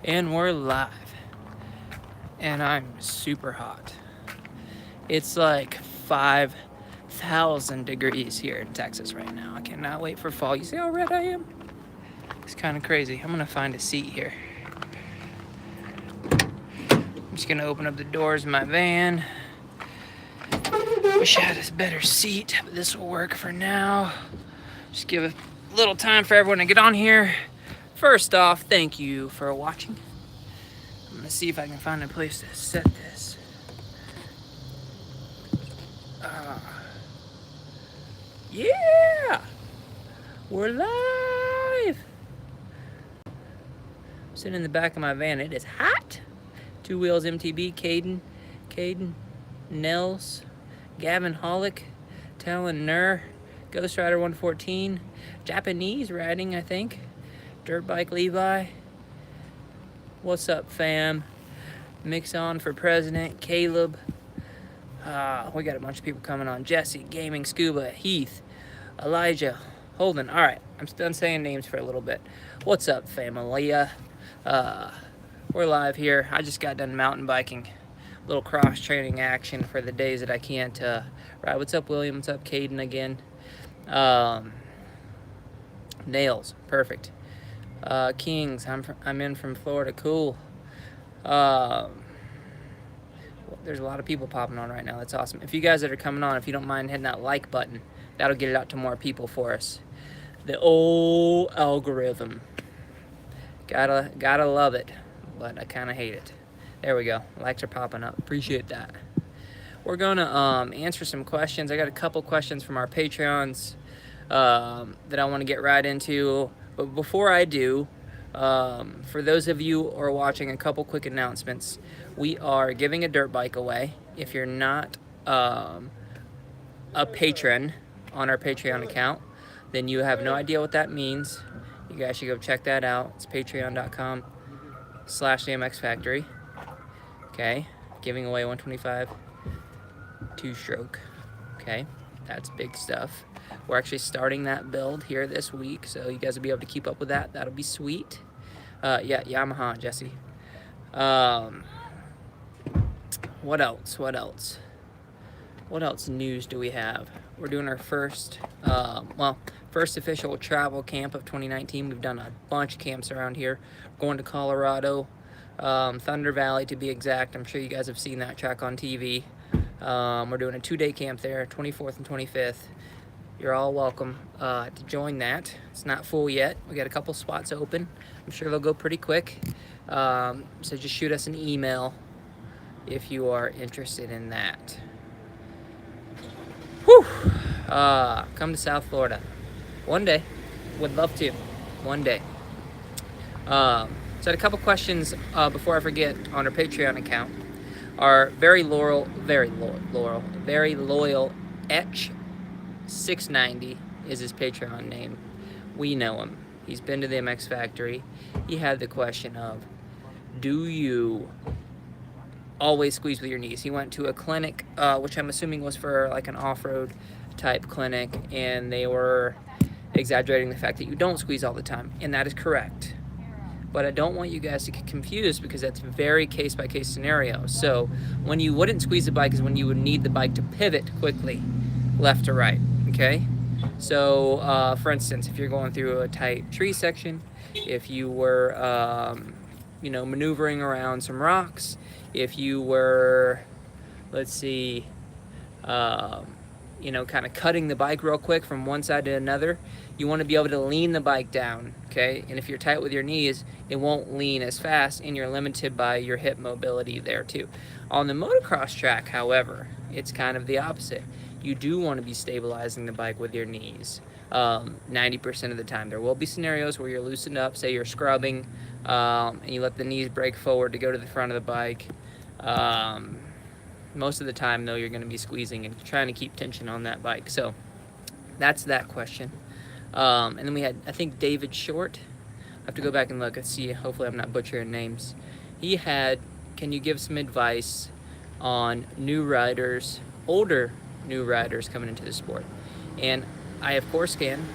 And we're live. And I'm super hot. It's like 5,000 degrees here in Texas right now. I cannot wait for fall. You see how red I am? It's kind of crazy. I'm gonna find a seat here. I'm just gonna open up the doors of my van. Wish I had a better seat, but this will work for now. Just give a little time for everyone to get on here. First off, thank you for watching. I'm gonna see if I can find a place to set this. Yeah! We're live! I'm sitting in the back of my van. It is hot. Two Wheels MTB, Caden, Nels, Gavin Hollick, Talon Nur, Ghost Rider 114, Japanese riding, I think, Dirt Bike Levi. What's up, fam? Mix on for president, Caleb. We got a bunch of people coming on. Jesse, Gaming, Scuba, Heath, Elijah, Holden. All right, I'm done saying names for a little bit. What's up, familia? We're live here. I just got done mountain biking. A little cross training action for the days that I can't ride. What's up, William? What's up, Caden again? Nails, perfect. Kings, I'm in from Florida. Cool. There's a lot of people popping on right now. That's awesome. If you guys that are coming on, if you don't mind hitting that like button, that'll get it out to more people for us. The old algorithm. Gotta love it, but I kind of hate it. There we go. Likes are popping up. Appreciate that. We're gonna answer some questions. I got a couple questions from our Patreons that I want to get right into. But before I do, for those of you who are watching, a couple quick announcements. We are giving a dirt bike away. If you're not a patron on our Patreon account, then you have no idea what that means. You guys should go check that out. It's patreon.com/themxfactory. Okay, giving away 125 two-stroke. Okay, that's big stuff. We're actually starting that build here this week, so you guys will be able to keep up with that. That'll be sweet. Yeah, Yamaha, Jesse. What else? What else news do we have? We're doing our first official travel camp of 2019. We've done a bunch of camps around here. We're going to Colorado, Thunder Valley to be exact. I'm sure you guys have seen that track on TV. We're doing a 2-day camp there, 24th and 25th. You're all welcome to join that. It's not full yet. We got a couple spots open. I'm sure they'll go pretty quick. So just shoot us an email if you are interested in that. Whew. Come to South Florida. One day. Would love to. One day. So I had a couple questions before I forget on our Patreon account. Our very loyal Etch 690 is his Patreon name. We know him. He's been to the MX Factory. He had the question of, do you always squeeze with your knees? He went to a clinic, which I'm assuming was for like an off-road type clinic, and they were exaggerating the fact that you don't squeeze all the time, and that is correct. But I don't want you guys to get confused because that's very case-by-case scenario. So when you wouldn't squeeze the bike is when you would need the bike to pivot quickly, left to right, okay? So for instance, if you're going through a tight tree section, if you were maneuvering around some rocks, if you were, let's see, kind of cutting the bike real quick from one side to another, you want to be able to lean the bike down, okay? And if you're tight with your knees, it won't lean as fast, and you're limited by your hip mobility there too. On the motocross track, however, it's kind of the opposite. You do want to be stabilizing the bike with your knees 90% of the time. There will be scenarios where you're loosened up, say you're scrubbing, and you let the knees break forward to go to the front of the bike. Most of the time, though, you're going to be squeezing and trying to keep tension on that bike. So that's that question. And then we had, I think, David Short. I have to go back and look and see. Hopefully I'm not butchering names. He had, can you give some advice on new riders, older new riders coming into the sport? And I, of course, can.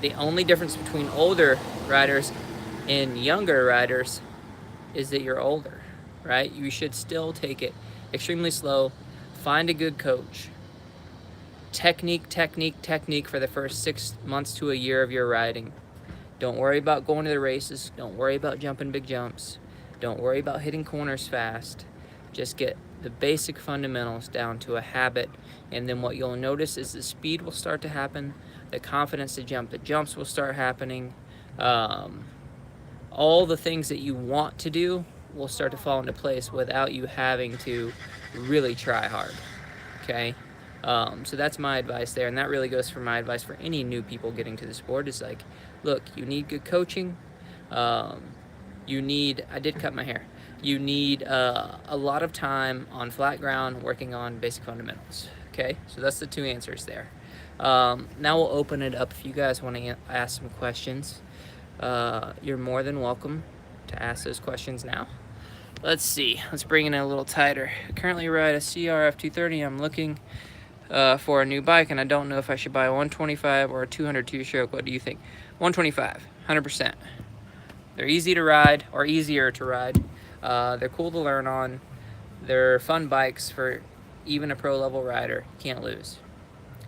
The only difference between older riders In younger riders is that you're older, right? You should still take it extremely slow. Find a good coach. Technique, technique, technique for the first 6 months to a year of your riding. Don't worry about going to the races. Don't worry about jumping big jumps. Don't worry about hitting corners fast. Just get the basic fundamentals down to a habit, and then what you'll notice is the speed will start to happen, the confidence to jump the jumps will start happening. All the things that you want to do will start to fall into place without you having to really try hard. Okay? So that's my advice there, and that really goes for my advice for any new people getting to the sport. Is like, look, you need good coaching. You need, I did cut my hair. You need a lot of time on flat ground working on basic fundamentals. Okay, so that's the 2 answers there. Now we'll open it up. If you guys want to ask some questions, you're more than welcome to ask those questions now. Let's see. Let's bring it in a little tighter. I currently ride a CRF 230. I'm looking for a new bike, and I don't know if I should buy a 125 or a 200 two-stroke. What do you think? 125, 100%. They're easy to ride, or easier to ride. They're cool to learn on. They're fun bikes for even a pro-level rider. Can't lose.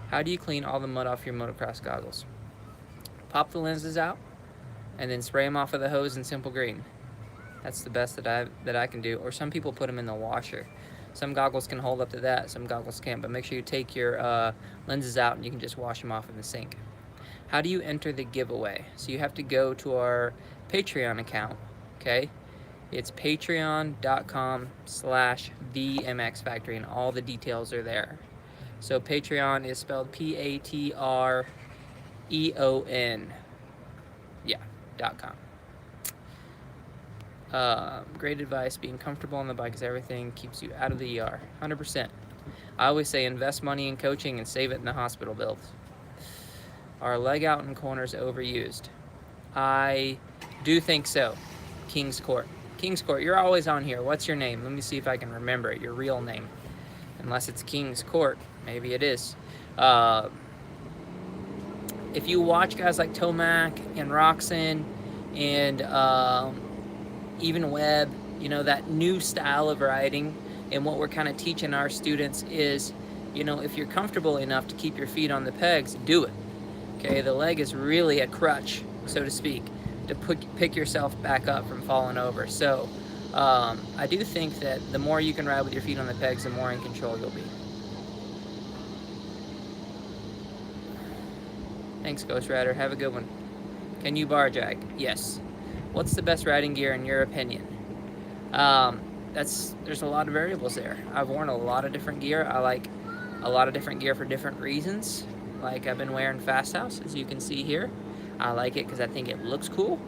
How do you clean all the mud off your motocross goggles? Pop the lenses out, and then spray them off with a hose in simple green. That's the best that I can do. Or some people put them in the washer. Some goggles can hold up to that, some goggles can't, but make sure you take your lenses out and you can just wash them off in the sink. How do you enter the giveaway? So you have to go to our Patreon account, okay? It's patreon.com/themxfactory, and all the details are there. So Patreon is spelled Patreon. Yeah, .com. Great advice. Being comfortable on the bike is everything. Keeps you out of the ER. 100%. I always say invest money in coaching and save it in the hospital bills. Are leg out in corners overused? I do think so. King's Court. King's Court, you're always on here. What's your name? Let me see if I can remember it. Your real name. Unless it's King's Court. Maybe it is. If you watch guys like Tomac and Roxon and even Webb, you know, that new style of riding, and what we're kind of teaching our students is, you know, if you're comfortable enough to keep your feet on the pegs, do it. Okay, the leg is really a crutch, so to speak, to pick yourself back up from falling over. So I do think that the more you can ride with your feet on the pegs, the more in control you'll be. Thanks, Ghost Rider. Have a good one. Can you bar jag? Yes. What's the best riding gear in your opinion? There's a lot of variables there. I've worn a lot of different gear. I like a lot of different gear for different reasons. Like I've been wearing Fast House, as you can see here. I like it because I think it looks cool.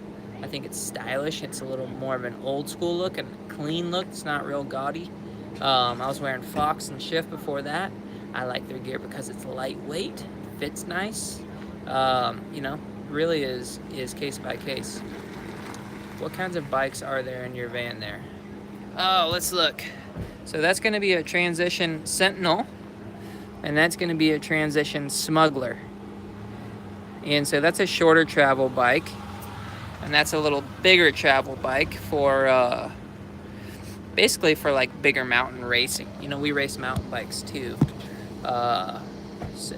I think it's stylish. It's a little more of an old school look and clean look. It's not real gaudy. I was wearing Fox and Shift before that. I like their gear because it's lightweight, fits nice. You know, really is case by case. What kinds of bikes are there in your van there? Oh, let's look. So that's going to be a Transition Sentinel, and that's going to be a Transition Smuggler. And so that's a shorter travel bike, and that's a little bigger travel bike for basically for like bigger mountain racing. You know, we race mountain bikes too.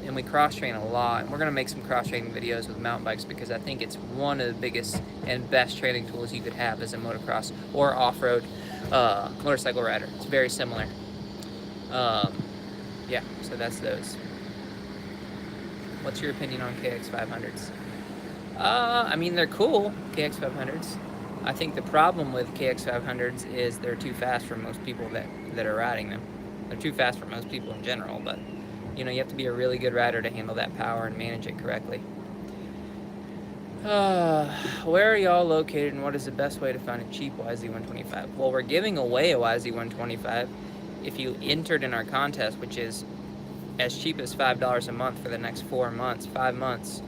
And we cross-train a lot. And we're going to make some cross-training videos with mountain bikes because I think it's one of the biggest and best training tools you could have as a motocross or off-road motorcycle rider. It's very similar. Yeah, so that's those. What's your opinion on KX500s? I mean, they're cool, KX500s. I think the problem with KX500s is they're too fast for most people that are riding them. They're too fast for most people in general, but you know, you have to be a really good rider to handle that power and manage it correctly. Where are y'all located, and what is the best way to find a cheap YZ125? Well, we're giving away a YZ125 if you entered in our contest, which is as cheap as $5 a month for the next 5 months.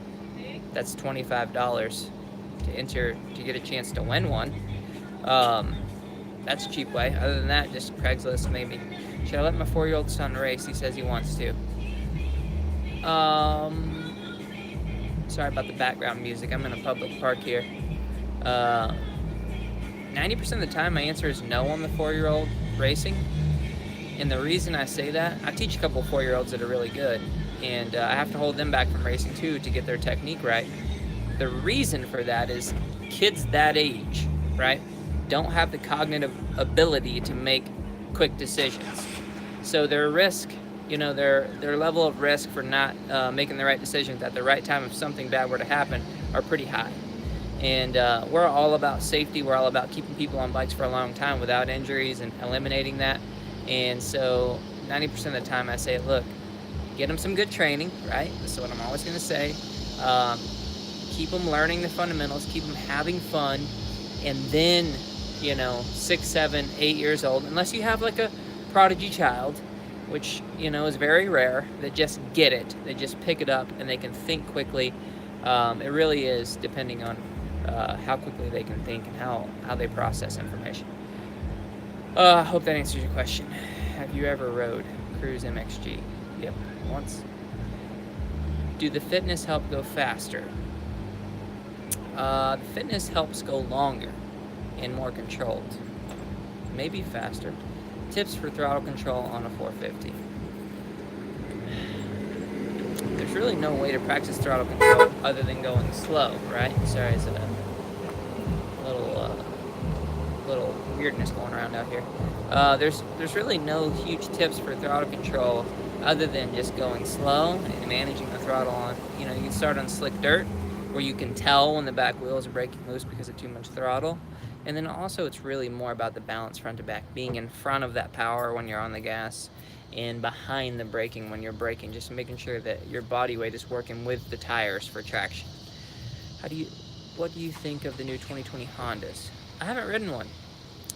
That's $25 to enter to get a chance to win one. That's a cheap way. Other than that, just Craigslist maybe. Should I let my 4-year-old son race? He says he wants to. Sorry about the background music. I'm in a public park here. 90% of the time, my answer is no on the 4-year-old racing. And the reason I say that, I teach a couple 4-year-olds that are really good, and I have to hold them back from racing too to get their technique right. The reason for that is kids that age, right, don't have the cognitive ability to make quick decisions. So their risk, their level of risk for not making the right decisions at the right time if something bad were to happen are pretty high. And we're all about safety. We're all about keeping people on bikes for a long time without injuries and eliminating that. And so 90% of the time I say, look, get them some good training, right? That's what I'm always going to say. Keep them learning the fundamentals, keep them having fun, and then, 6, 7, 8 years old, unless you have like a prodigy child, which, is very rare, that just get it, they just pick it up, and they can think quickly. It really is depending on how quickly they can think and how they process information. I hope that answers your question. Have you ever rode Cruise MXG? Yep, once. Do the fitness help go faster? The fitness helps go longer and more controlled. Maybe faster. Tips for throttle control on a 450. There's really no way to practice throttle control other than going slow, right? Sorry, it's a little weirdness going around out here. There's really no huge tips for throttle control other than just going slow and managing the throttle on. You can start on slick dirt where you can tell when the back wheels are breaking loose because of too much throttle. And then also it's really more about the balance front to back, being in front of that power when you're on the gas and behind the braking when you're braking, just making sure that your body weight is working with the tires for traction. What do you think of the new 2020 Hondas? I haven't ridden one.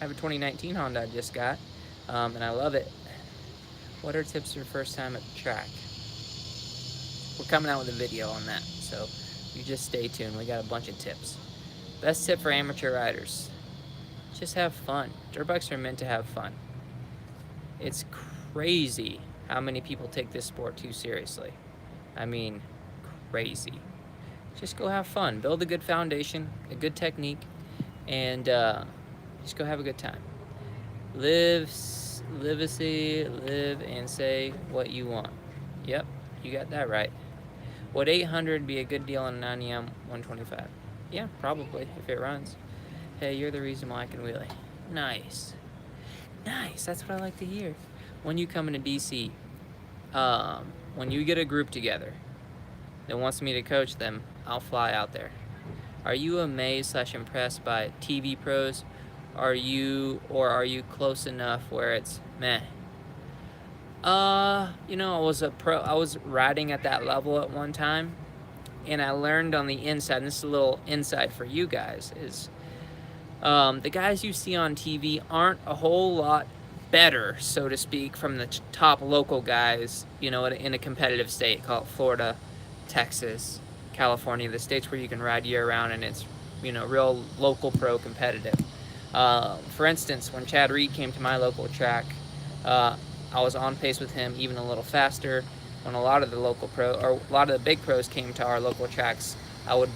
I have a 2019 Honda I just got, and I love it. What are tips for first time at the track? We're coming out with a video on that, so you just stay tuned. We got a bunch of tips. Best tip for amateur riders: just have fun. Dirt bikes are meant to have fun. It's crazy how many people take this sport too seriously. I mean, crazy. Just go have fun. Build a good foundation, a good technique, and just go have a good time. Live and say what you want. Yep, you got that right. Would 800 be a good deal on a 90M 125? Yeah, probably, if it runs. Hey, you're the reason why I can wheelie. Nice. That's what I like to hear. When you come into DC, when you get a group together that wants me to coach them, I'll fly out there. Are you amazed/impressed by TV pros? Are you close enough where it's meh? I was a pro. I was riding at that level at one time, and I learned on the inside, and this is a little insight for you guys, is the guys you see on TV aren't a whole lot better, so to speak, from the top local guys, in a competitive state, call it Florida, Texas, California, the states where you can ride year-round and it's, real local pro competitive. For instance, when Chad Reed came to my local track, I was on pace with him, even a little faster. When a lot of the big pros came to our local tracks, I would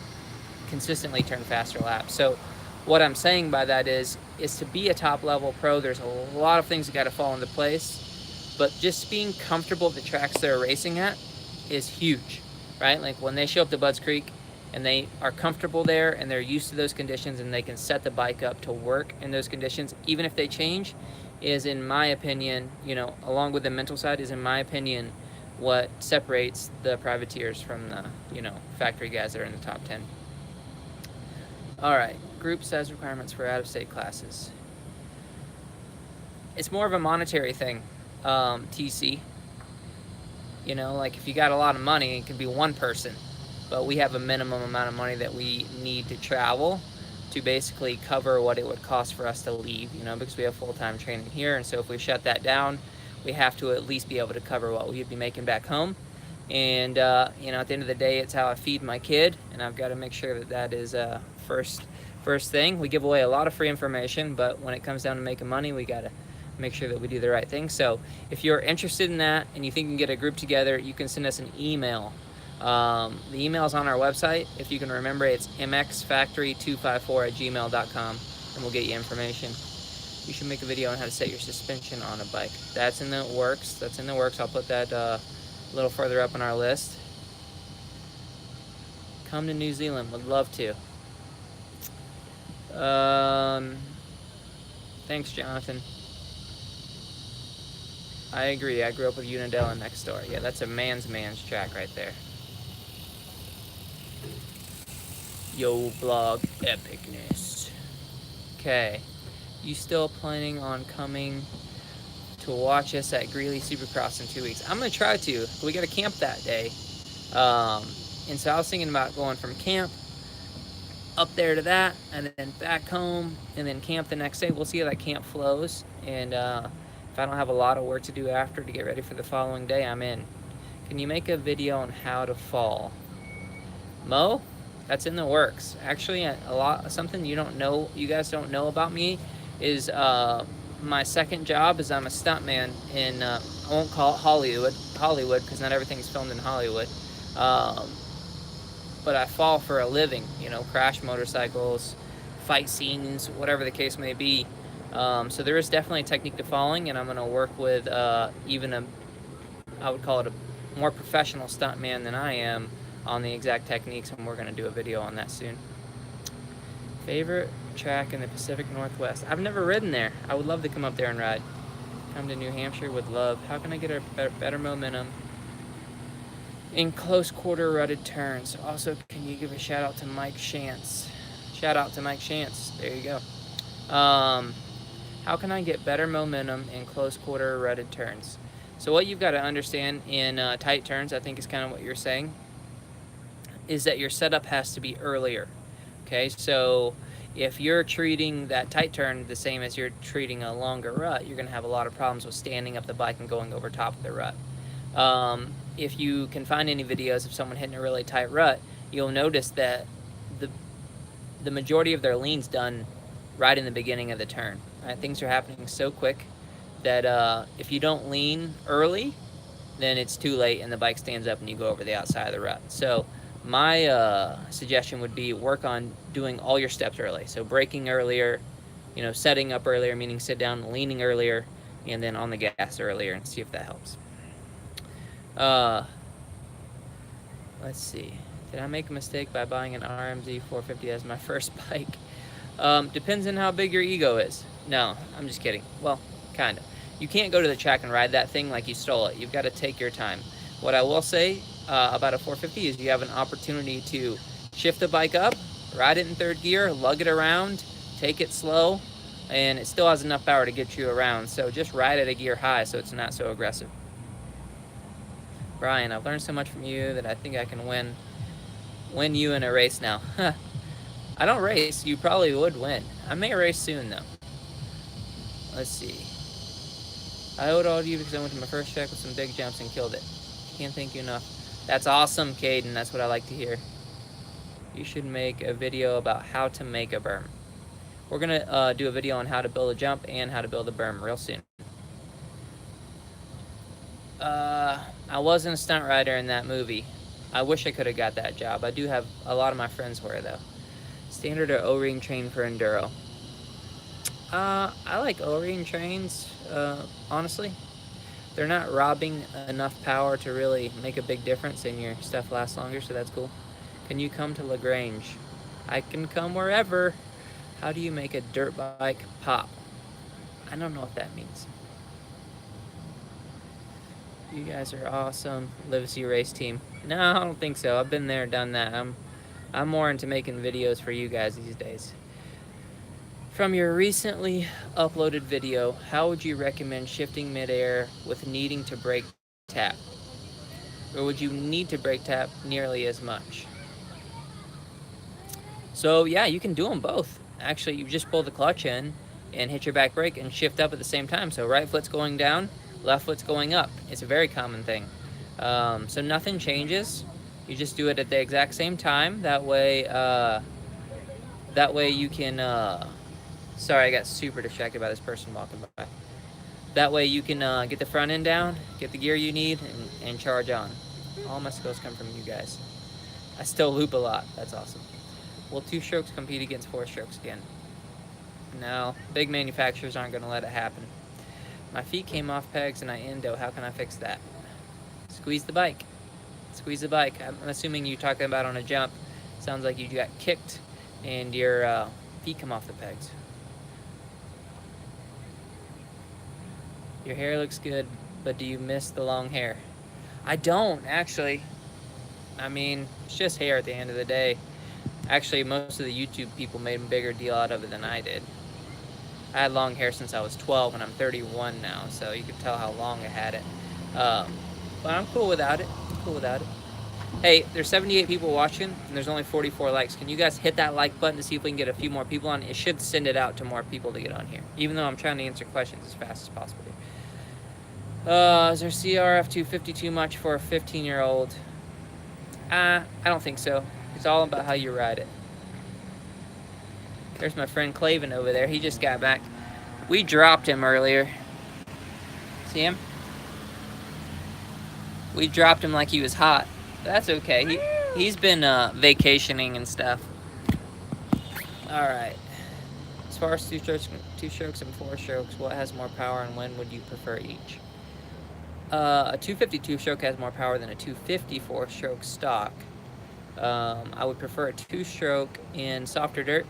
consistently turn faster laps. So what I'm saying by that is to be a top level pro, there's a lot of things that got to fall into place, but just being comfortable at the tracks they're racing at is huge, right? Like when they show up to Budds Creek and they are comfortable there and they're used to those conditions and they can set the bike up to work in those conditions, even if they change, is, in my opinion, along with the mental side, is, in my opinion, what separates the privateers from the, factory guys that are in the top 10. All right, group size requirements for out-of-state classes. It's more of a monetary thing, TC. Like if you got a lot of money, it could be one person, but we have a minimum amount of money that we need to travel to basically cover what it would cost for us to leave, because we have full-time training here, and so if we shut that down, we have to at least be able to cover what we'd be making back home. And at the end of the day, it's how I feed my kid, and I've got to make sure that is first thing. We give away a lot of free information, but when it comes down to making money, we got to make sure that we do the right thing. So if you're interested in that and you think you can get a group together, you can send us an email The email's on our website. If you can remember, it's mxfactory254@gmail.com, and we'll get you information. You should make a video on how to set your suspension on a bike. That's in the works. That's in the works. I'll put that a little further up on our list. Come to New Zealand. Would love to. Thanks, Jonathan. I agree. I grew up with Unadilla next door. Yeah, that's a man's track right there. Yo, blog epicness. Okay. You still planning on coming to watch us at Greeley Supercross in 2 weeks? I'm going to try to. We got to camp that day. And so I was thinking about going from camp up there to that, and then back home, and then camp the next day. We'll see how that camp flows. And if I don't have a lot of work to do after to get ready for the following day, I'm in. Can you make a video on how to fall? Mo? That's in the works. Actually, something you guys don't know about me is my second job is I'm a stuntman in, I won't call it Hollywood, because not everything's filmed in Hollywood. But I fall for a living, crash motorcycles, fight scenes, whatever the case may be. So there is definitely a technique to falling, and I'm going to work with I would call it a more professional stuntman than I am on the exact techniques, and we're going to do a video on that soon. Favorite track in the Pacific Northwest? I've never ridden there. I would love to come up there and ride. Come to New Hampshire, would love. How can I get a better momentum in close quarter rutted turns? Also, can you give a shout out to Mike Shantz? Shout out to Mike Shantz. There you go. How can I get better momentum in close quarter rutted turns? So what you've got to understand in tight turns, I think is kind of what you're saying, is that your setup has to be earlier. Okay, so if you're treating that tight turn the same as you're treating a longer rut, you're going to have a lot of problems with standing up the bike and going over top of the rut. If you can find any videos of someone hitting a really tight rut, you'll notice that the majority of their lean's done right in the beginning of the turn. Right? Things are happening so quick that if you don't lean early, then it's too late and the bike stands up and you go over the outside of the rut. So my suggestion would be work on doing all your steps early. So braking earlier, setting up earlier, meaning sit down, leaning earlier, and then on the gas earlier, and see if that helps. Let's see. Did I make a mistake by buying an RMZ 450 as my first bike? Depends on how big your ego is. No, I'm just kidding. Well, kind of. You can't go to the track and ride that thing like you stole it. You've got to take your time. What I will say about a 450 is you have an opportunity to shift the bike up, ride it in third gear, lug it around, take it slow, and it still has enough power to get you around. So just ride at a gear high so it's not so aggressive. Brian, I've learned so much from you that I think I can win you in a race now. I don't race. You probably would win. I may race soon, though. Let's see. I owed all to you because I went to my first track with some big jumps and killed it. Can't thank you enough. That's awesome, Caden. That's what I like to hear. You should make a video about how to make a berm. We're going to do a video on how to build a jump and how to build a berm real soon. I wasn't a stunt rider in that movie. I wish I could have got that job. I do have a lot of my friends were, though. Standard or O-ring train for enduro? I like O-ring trains, honestly. They're not robbing enough power to really make a big difference, and your stuff lasts longer, so that's cool. Can you come to LaGrange? I can come wherever. How do you make a dirt bike pop? I don't know what that means. You guys are awesome. Livesey race team. No, I don't think so. I've been there, done that. I'm more into making videos for you guys these days. From your recently uploaded video, how would you recommend shifting midair with needing to brake tap? Or would you need to brake tap nearly as much? So yeah, you can do them both. Actually, you just pull the clutch in and hit your back brake and shift up at the same time. So right foot's going down, left foot's going up. It's a very common thing. So nothing changes. You just do it at the exact same time. That way you can... Sorry, I got super distracted by this person walking by. That way you can get the front end down, get the gear you need, and charge on. All my skills come from you guys. I still loop a lot. That's awesome. Will 2-strokes compete against 4-strokes again? No. Big manufacturers aren't going to let it happen. My feet came off pegs and I endo. How can I fix that? Squeeze the bike. Squeeze the bike. I'm assuming you're talking about on a jump. Sounds like you got kicked and your feet come off the pegs. Your hair looks good, but do you miss the long hair? I don't, actually. I mean, it's just hair at the end of the day. Actually, most of the YouTube people made a bigger deal out of it than I did. I had long hair since I was 12, and I'm 31 now, so you can tell how long I had it. But I'm cool without it. Hey, there's 78 people watching, and there's only 44 likes. Can you guys hit that like button to see if we can get a few more people on? It should send it out to more people to get on here, even though I'm trying to answer questions as fast as possible. Is there CRF 250 too much for a 15-year-old? I don't think so. It's all about how you ride it. There's my friend Clavin over there. He just got back. We dropped him earlier. See him? We dropped him like he was hot. That's okay. He's been vacationing and stuff. All right. As far as 2-strokes and 4-strokes, what has more power and when would you prefer each? A 250 2-stroke has more power than a 250 4-stroke stock. I would prefer a 2-stroke in softer dirt,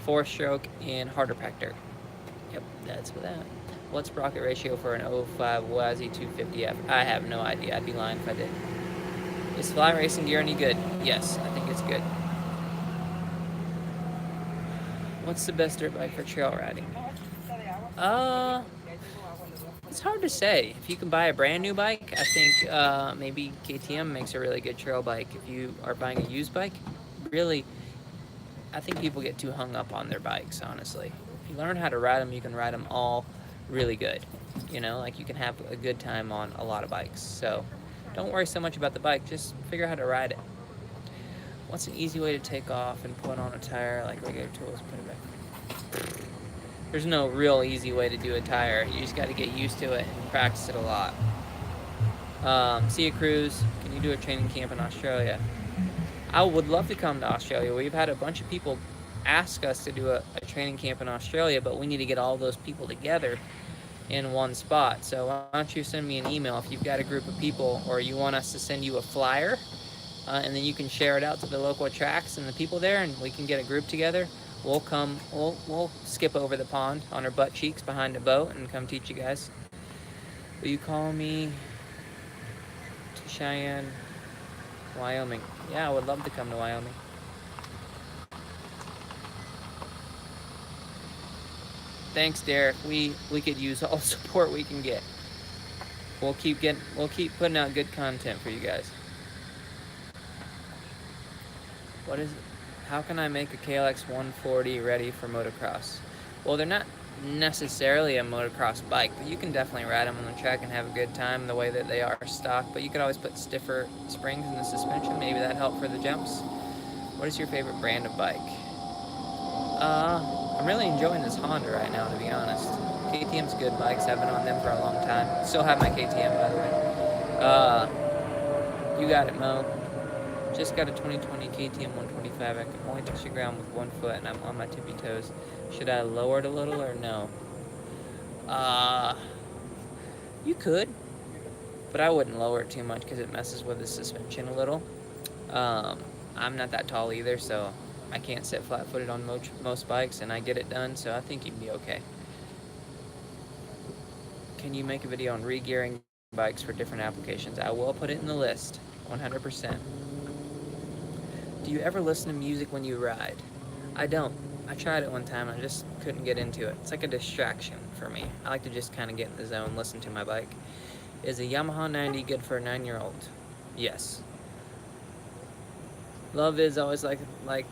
4-stroke in harder packed dirt. Yep, that's for that. What's sprocket ratio for an 05 WASI 250F? I have no idea. I'd be lying if I did. Is fly racing gear any good? Yes, I think it's good. What's the best dirt bike for trail riding? It's hard to say. If you can buy a brand new bike, I think maybe KTM makes a really good trail bike. If you are buying a used bike, really, I think people get too hung up on their bikes, honestly. If you learn how to ride them, you can ride them all really good. You know, like you can have a good time on a lot of bikes. So don't worry so much about the bike, just figure out how to ride it. What's an easy way to take off and put on a tire like regular tools and put it back? There's no real easy way to do a tire. You just got to get used to it and practice it a lot. See a cruise. Can you do a training camp in Australia? I would love to come to Australia. We've had a bunch of people ask us to do a training camp in Australia, but we need to get all those people together in one spot. So why don't you send me an email if you've got a group of people, or you want us to send you a flyer, and then you can share it out to the local tracks and the people there, and we can get a group together. We'll come, we'll skip over the pond on our butt cheeks behind a boat and come teach you guys. Will you call me to Cheyenne, Wyoming? Yeah, I would love to come to Wyoming. Thanks, Derek. We could use all support we can get. We'll keep putting out good content for you guys. What is it? How can I make a KLX 140 ready for motocross? Well, they're not necessarily a motocross bike, but you can definitely ride them on the track and have a good time the way that they are stock. But you could always put stiffer springs in the suspension. Maybe that'd help for the jumps. What is your favorite brand of bike? I'm really enjoying this Honda right now, to be honest. KTM's good bikes. I've been on them for a long time. Still have my KTM, by the way. You got it, Mo. Just got a 2020 KTM 125. I can only touch the ground with one foot, and I'm on my tippy toes. Should I lower it a little or no? You could, but I wouldn't lower it too much because it messes with the suspension a little. I'm not that tall either, so I can't sit flat-footed on most bikes, and I get it done, so I think you'd be okay. Can you make a video on re-gearing bikes for different applications? I will put it in the list, 100%. Do you ever listen to music when you ride? I don't. I tried it one time and I just couldn't get into it. It's like a distraction for me. I like to just kind of get in the zone, listen to my bike. Is a Yamaha 90 good for a 9-year-old? Yes. Love is always like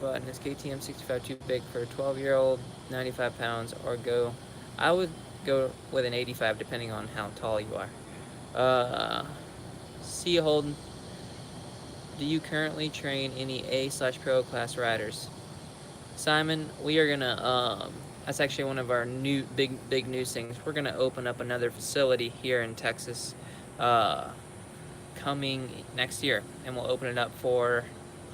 button. Is KTM 65 too big for a 12-year-old, 95 pounds, or go? I would go with an 85 depending on how tall you are. See you, Holden. Do you currently train any A/Pro class riders? Simon, we are gonna, that's actually one of our new, big news things. We're gonna open up another facility here in Texas. coming next year, and we'll open it up for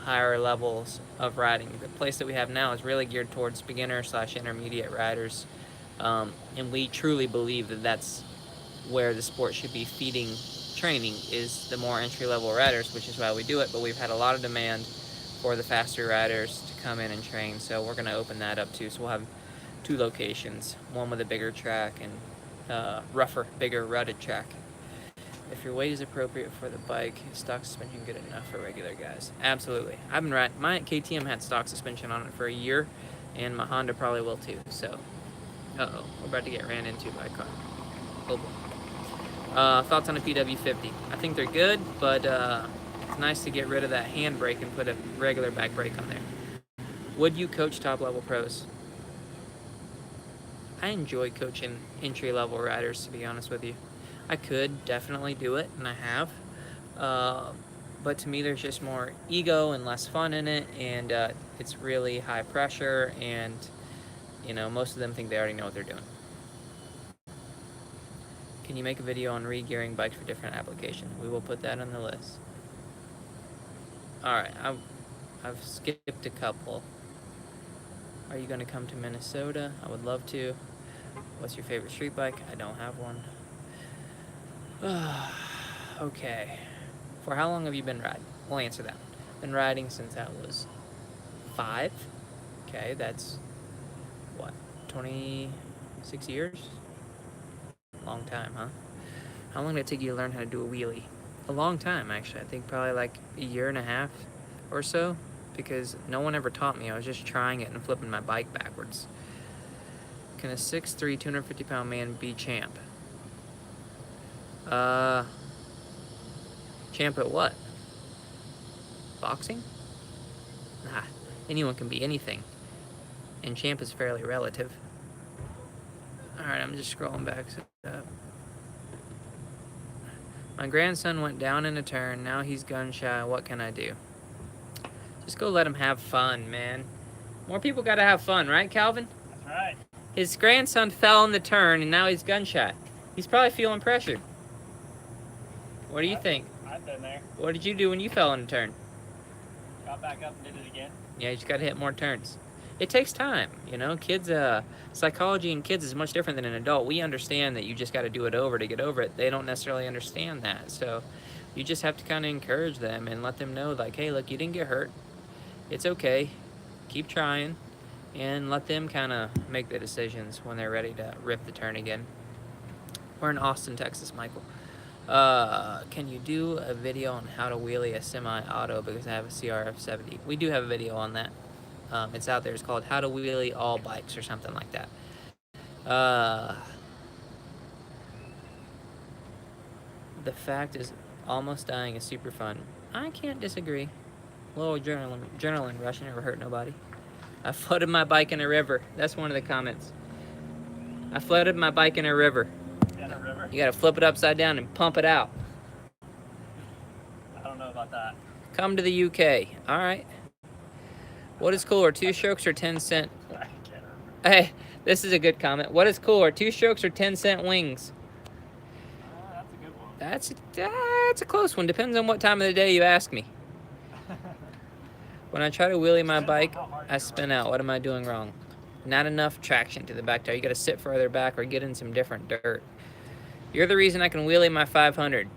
higher levels of riding. The place that we have now is really geared towards beginner/intermediate riders, and we truly believe that that's where the sport should be feeding training, is the more entry-level riders, which is why we do it. But we've had a lot of demand for the faster riders to come in and train, so we're going to open that up too. So we'll have 2 locations, one with a bigger track and rougher, bigger rutted track. If your weight is appropriate for the bike, stock suspension good enough for regular guys? Absolutely. I've been riding. My KTM had stock suspension on it for a year, and my Honda probably will too. So, uh-oh, we're about to get ran into by a car. Oh boy. Thoughts on a PW50? I think they're good, but it's nice to get rid of that handbrake and put a regular back brake on there. Would you coach top-level pros? I enjoy coaching entry-level riders, to be honest with you. I could definitely do it, and I have. But to me, there's just more ego and less fun in it, and it's really high pressure, and most of them think they already know what they're doing. Can you make a video on re-gearing bikes for different applications? We will put that on the list. All right, I've skipped a couple. Are you going to come to Minnesota? I would love to. What's your favorite street bike? I don't have one. Okay. For how long have you been riding? We'll answer that. Been riding since I was 5. Okay, that's what, 26 years? Long time, huh? How long did it take you to learn how to do a wheelie? A long time, actually. I think probably like a year and a half or so, because no one ever taught me. I was just trying it and flipping my bike backwards. Can a 6'3", 250-pound man be champ? Champ at what? Boxing? Nah, anyone can be anything. And champ is fairly relative. Alright, I'm just scrolling back. My grandson went down in a turn. Now he's gun shy. What can I do? Just go let him have fun, man. More people gotta have fun, right, Calvin? That's right. His grandson fell in the turn, and now he's gun shy. He's probably feeling pressured. What do you think? I've been there. What did you do when you fell in a turn? Got back up and did it again. Yeah, you just gotta hit more turns. It takes time, Kids, psychology in kids is much different than an adult. We understand that you just gotta do it over to get over it. They don't necessarily understand that. So you just have to kind of encourage them and let them know, like, hey, look, you didn't get hurt. It's okay. Keep trying. And let them kind of make the decisions when they're ready to rip the turn again. We're in Austin, Texas, Michael. Can you do a video on how to wheelie a semi-auto because I have a CRF 70? We do have a video on that. It's out there. It's called How to Wheelie All Bikes or something like that. The fact is almost dying is super fun. I can't disagree. A little adrenaline rush never hurt nobody. I floated my bike in a river. That's one of the comments. I floated my bike in a river. In a river? You gotta flip it upside down and pump it out. I don't know about that. Come to the UK. All right. What is cooler, 2 strokes or 10-cent? I can't remember. Hey, this is a good comment. What is cooler, 2 strokes or 10-cent wings? That's a good one. That's a close one. Depends on what time of the day you ask me. When I try to wheelie my bike, I spin out. What am I doing wrong? Not enough traction to the back tire. You got to sit further back or get in some different dirt. You're the reason I can wheelie my 500.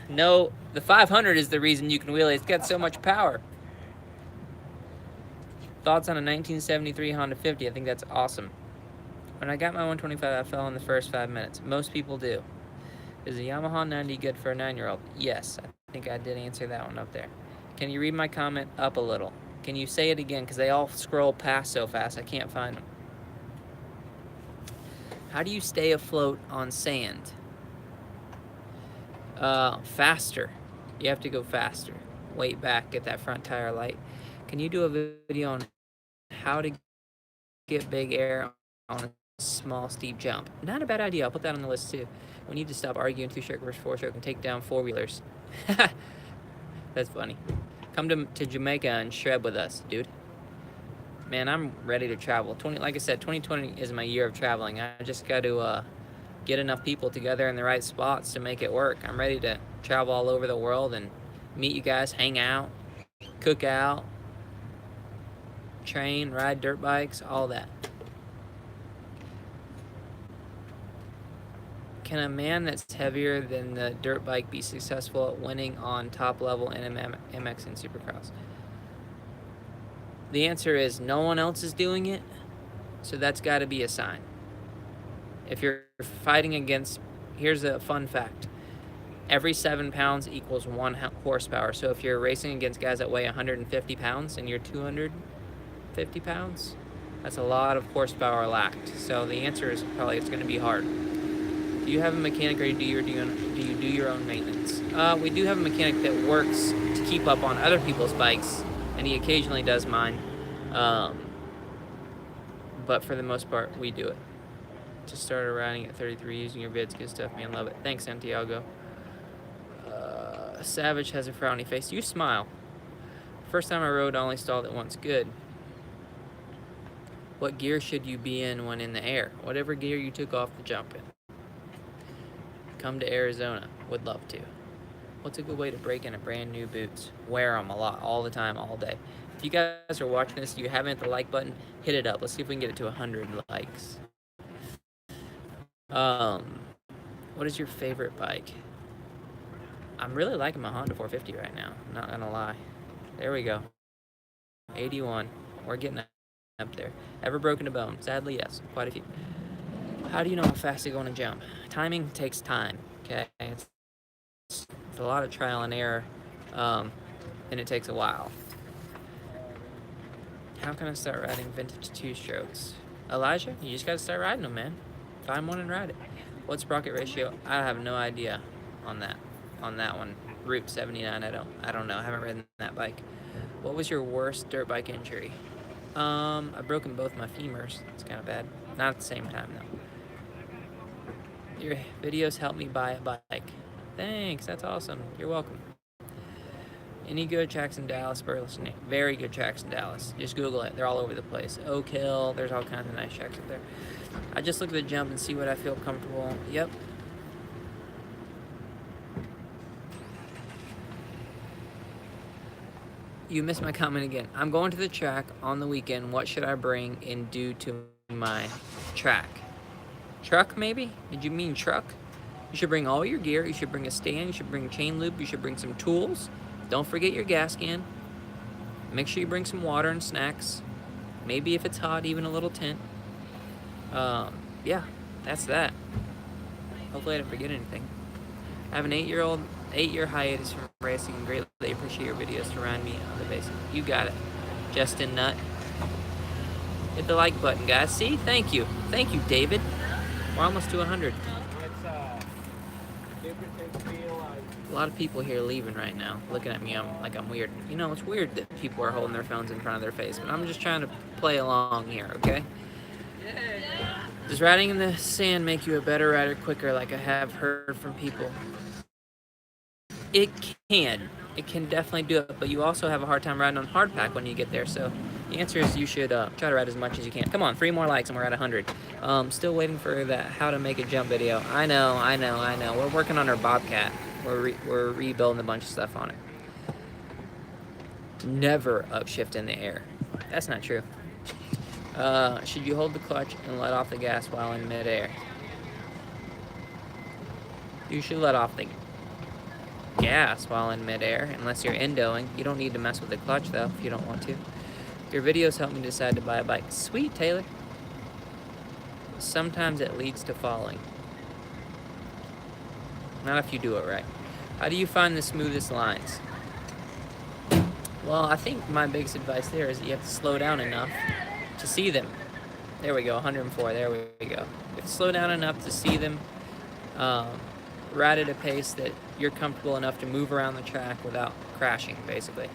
No, the 500 is the reason you can wheelie. It's got so much power. Thoughts on a 1973 Honda 50? I think that's awesome. When I got my 125, I fell in the first 5 minutes. Most people do. Is a Yamaha 90 good for a 9-year-old? Yes, I think I did answer that one up there. Can you read my comment up a little? Can you say it again? Because they all scroll past so fast, I can't find them. How do you stay afloat on sand? Faster. You have to go faster. Weight back, get that front tire light. Can you do a video on how to get big air on a small, steep jump? Not a bad idea. I'll put that on the list too. We need to stop arguing 2-stroke versus 4-stroke and take down 4-wheelers. That's funny. Come to Jamaica and shred with us, dude. Man, I'm ready to travel. Like I said, 2020 is my year of traveling. I just got to get enough people together in the right spots to make it work. I'm ready to travel all over the world and meet you guys, hang out, cook out, train, ride dirt bikes, all that. Can a man that's heavier than the dirt bike be successful at winning on top level in MX and Supercross? The answer is no one else is doing it, so that's got to be a sign. If you're fighting against, here's a fun fact. Every 7 pounds equals 1 horsepower. So if you're racing against guys that weigh 150 pounds and you're 250 pounds, that's a lot of horsepower lacked. So the answer is probably it's going to be hard. Do you have a mechanic, or do you do your own maintenance? We do have a mechanic that works to keep up on other people's bikes, and he occasionally does mine. But for the most part, we do it. Just started riding at 33, using your vids, good stuff, man, love it. Thanks, Santiago. Savage has a frowny face. You smile. First time I rode, I only stalled it once. Good. What gear should you be in when in the air? Whatever gear you took off the jump in. Come to Arizona. Would love to. What's a good way to break into brand new boots? Wear them a lot, all the time, all day. If you guys are watching this, you haven't hit the like button, hit it up. Let's see if we can get it to 100 likes. What is your favorite bike? I'm really liking my Honda 450 right now. I'm not gonna lie. There we go. 81. We're getting up there. Ever broken a bone? Sadly, yes. Quite a few. How do you know how fast to go on a jump? Timing takes time. Okay, it's a lot of trial and error, and it takes a while. How can I start riding vintage 2-strokes? Elijah, you just gotta start riding them, man. Find one and ride it. What's sprocket ratio? I have no idea on that one. Route 79, I don't know. I haven't ridden that bike. What was your worst dirt bike injury? I've broken both my femurs. It's kind of bad. Not at the same time though. Your videos help me buy a bike. Thanks, that's awesome. You're welcome. Any good tracks in Dallas, Burleson? Very good tracks in Dallas. Just Google it. They're all over the place. Oak Hill, there's all kinds of nice tracks up there. I just look at the jump and see what I feel comfortable. Yep. You missed my comment again. I'm going to the track on the weekend. What should I bring in due to my track? Truck, maybe? Did you mean truck? You should bring all your gear. You should bring a stand. You should bring chain loop. You should bring some tools. Don't forget your gas can. Make sure you bring some water and snacks. Maybe if it's hot, even a little tent. Yeah, that's that. Hopefully I didn't forget anything. I have an 8-year hiatus from racing and greatly appreciate your videos to remind me of the basics. You got it, Justin Nutt. Hit the like button, guys. See? Thank you, David. We're almost to 100. A lot of people here leaving right now, looking at me like I'm weird. You know, it's weird that people are holding their phones in front of their face, but I'm just trying to play along here, okay? Does riding in the sand make you a better rider quicker, like I have heard from people? It can. It can definitely do it, but you also have a hard time riding on hardpack when you get there, so the answer is you should try to ride as much as you can. Come on, 3 more likes and we're at 100. Still waiting for that how to make a jump video. I know. We're working on our Bobcat. We're rebuilding a bunch of stuff on it. Never upshift in the air. That's not true. Should you hold the clutch and let off the gas while in midair? You should let off the gas while in midair, unless you're endoing. You don't need to mess with the clutch though if you don't want to. Your videos help me decide to buy a bike. Sweet, Taylor. Sometimes it leads to falling. Not if you do it right. How do you find the smoothest lines? Well, I think my biggest advice there is that you have to slow down enough to see them. There we go, 104, there we go. You have to slow down enough to see them, ride at a pace that you're comfortable enough to move around the track without crashing, basically.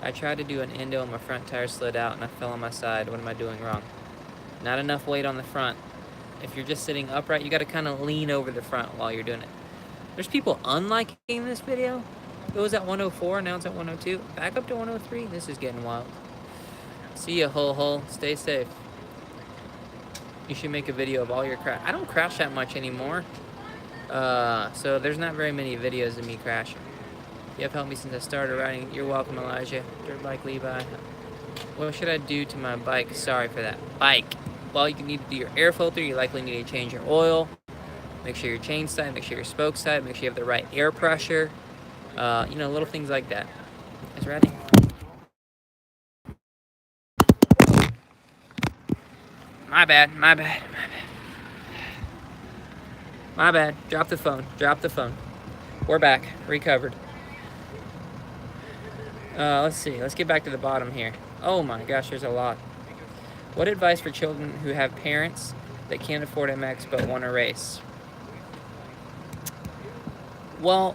I tried to do an endo and my front tire slid out and I fell on my side. What am I doing wrong? Not enough weight on the front. If you're just sitting upright, you gotta kind of lean over the front while you're doing it. There's people unliking this video. It was at 104, now it's at 102. Back up to 103, this is getting wild. See ya, Hole. Stay safe. You should make a video of all your crash. I don't crash that much anymore. So there's not very many videos of me crashing. You have helped me since I started riding. You're welcome, Elijah. Dirt bike Levi. What should I do to my bike? Sorry for that. Bike. Well, you need to do your air filter. You likely need to change your oil. Make sure your chain's tight. Make sure your spoke's tight. Make sure you have the right air pressure. You know, little things like that. Is ready? My bad. My bad. My bad. My bad. Drop the phone. Drop the phone. We're back. Recovered. Let's see. Let's get back to the bottom here. Oh my gosh, there's a lot. What advice for children who have parents that can't afford MX but want to race? Well,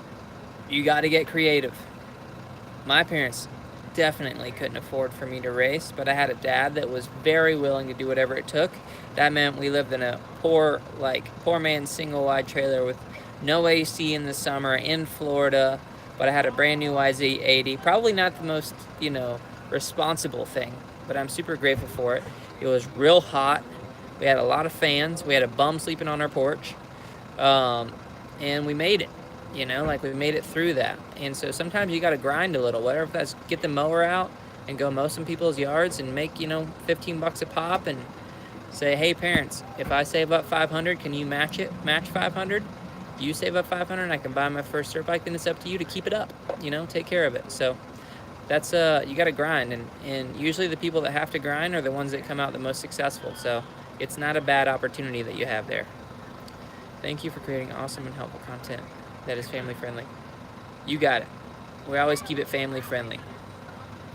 you got to get creative. My parents definitely couldn't afford for me to race, but I had a dad that was very willing to do whatever it took. That meant we lived in a poor man's single wide trailer with no AC in the summer in Florida, but I had a brand new YZ80. Probably not the most, responsible thing, but I'm super grateful for it. It was real hot. We had a lot of fans. We had a bum sleeping on our porch. And we made it. We made it through that. And so sometimes you got to grind a little, whatever. If that's get the mower out and go mow some people's yards and make, $15 a pop and say, hey, parents, if I save up 500, can you match 500? You save up 500 and I can buy my first dirt bike, then it's up to you to keep it up, take care of it. So that's, you got to grind. And usually the people that have to grind are the ones that come out the most successful. So it's not a bad opportunity that you have there. Thank you for creating awesome and helpful content that is family friendly. You got it. We always keep it family friendly.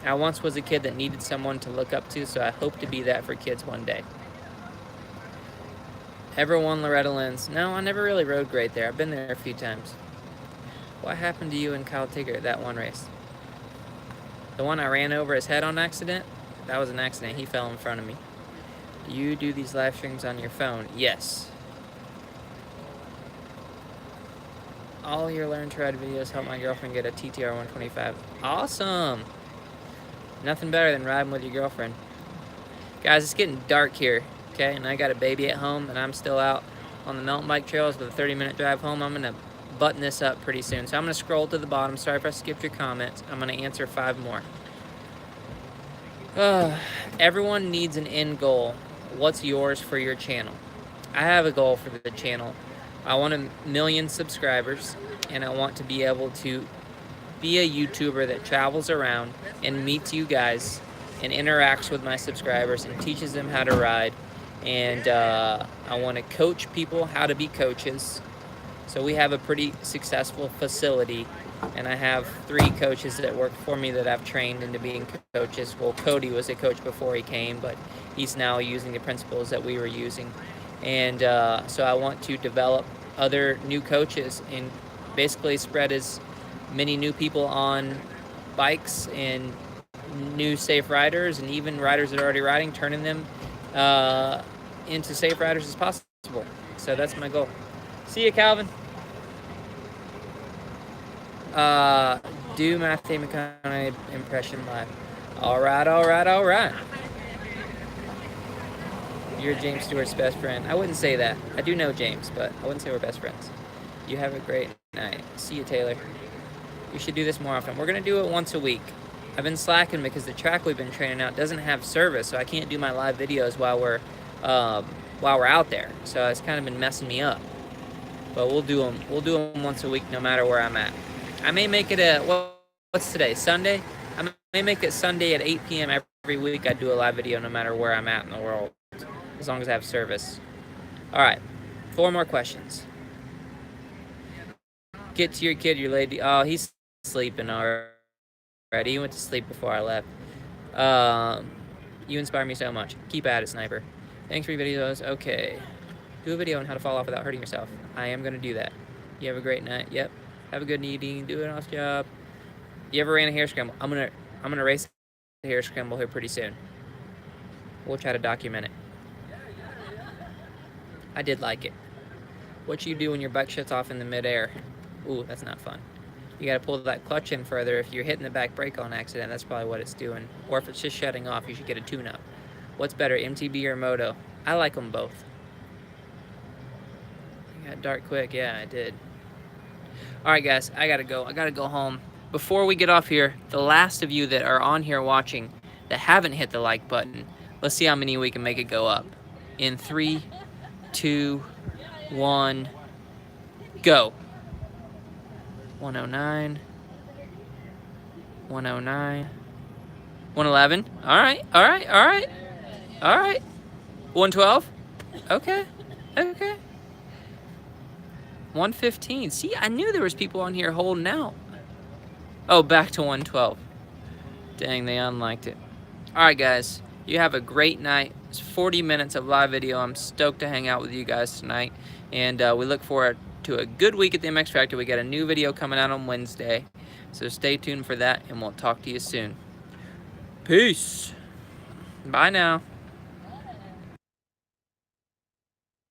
I once was a kid that needed someone to look up to, so I hope to be that for kids one day. Ever won Loretta Lynn's? No, I never really rode great there. I've been there a few times. What happened to you and Kyle Tigger at that one race? The one I ran over his head on accident? That was an accident. He fell in front of me. Do you do these live streams on your phone? Yes. All your Learn to Ride videos help my girlfriend get a TTR 125. Awesome. Nothing better than riding with your girlfriend. Guys, it's getting dark here, okay? And I got a baby at home, and I'm still out on the mountain bike trails with a 30-minute drive home. I'm going to button this up pretty soon. So I'm going to scroll to the bottom. Sorry if I skipped your comments. I'm going to answer 5 more. Everyone needs an end goal. What's yours for your channel? I have a goal for the channel. I want 1 million subscribers, and I want to be able to be a YouTuber that travels around and meets you guys and interacts with my subscribers and teaches them how to ride. And I want to coach people how to be coaches. So we have a pretty successful facility, and I have 3 coaches that work for me that I've trained into being coaches. Well, Cody was a coach before he came, but he's now using the principles that we were using. And so I want to develop other new coaches and basically spread as many new people on bikes and new safe riders and even riders that are already riding, turning them into safe riders as possible. So that's my goal. See you, Calvin. Do Matthew McConaughey impression live. All right. You're James Stewart's best friend. I wouldn't say that. I do know James, but I wouldn't say we're best friends. You have a great night. See you, Taylor. We should do this more often. We're going to do it once a week. I've been slacking because the track we've been training out doesn't have service, so I can't do my live videos while we're out there. So it's kind of been messing me up. But we'll do them. We'll do them once a week, no matter where I'm at. I may make it what's today? Sunday? I may make it Sunday at 8 p.m. every week. I do a live video no matter where I'm at in the world, as long as I have service. All right, 4 more questions. Get to your kid, your lady. Oh, he's sleeping already. He went to sleep before I left. You inspire me so much. Keep at it, Sniper. Thanks for your videos. Okay. Do a video on how to fall off without hurting yourself. I am going to do that. You have a great night. Yep. Have a good evening. Do an awesome job. You ever ran a hair scramble? I'm gonna race a hair scramble here pretty soon. We'll try to document it. I did like it. What you do when your bike shuts off in the midair? Ooh, that's not fun. You gotta pull that clutch in further. If you're hitting the back brake on accident, that's probably what it's doing. Or if it's just shutting off, you should get a tune-up. What's better, MTB or Moto? I like them both. It got dark quick. Yeah, I did. All right, guys, I gotta go. I gotta go home. Before we get off here, the last of you that are on here watching that haven't hit the like button, let's see how many we can make it go up. In 3, 2, 1, go. 109, 109, 111. All right, all right, all right, all right. 112. Okay, okay. 115. See, I knew there was people on here holding out. Oh, back to 112. Dang, they unliked it. All right, guys. You have a great night. It's 40 minutes of live video. I'm stoked to hang out with you guys tonight. And we look forward to a good week at the MX Factory. We got a new video coming out on Wednesday. So stay tuned for that, and we'll talk to you soon. Peace. Bye now.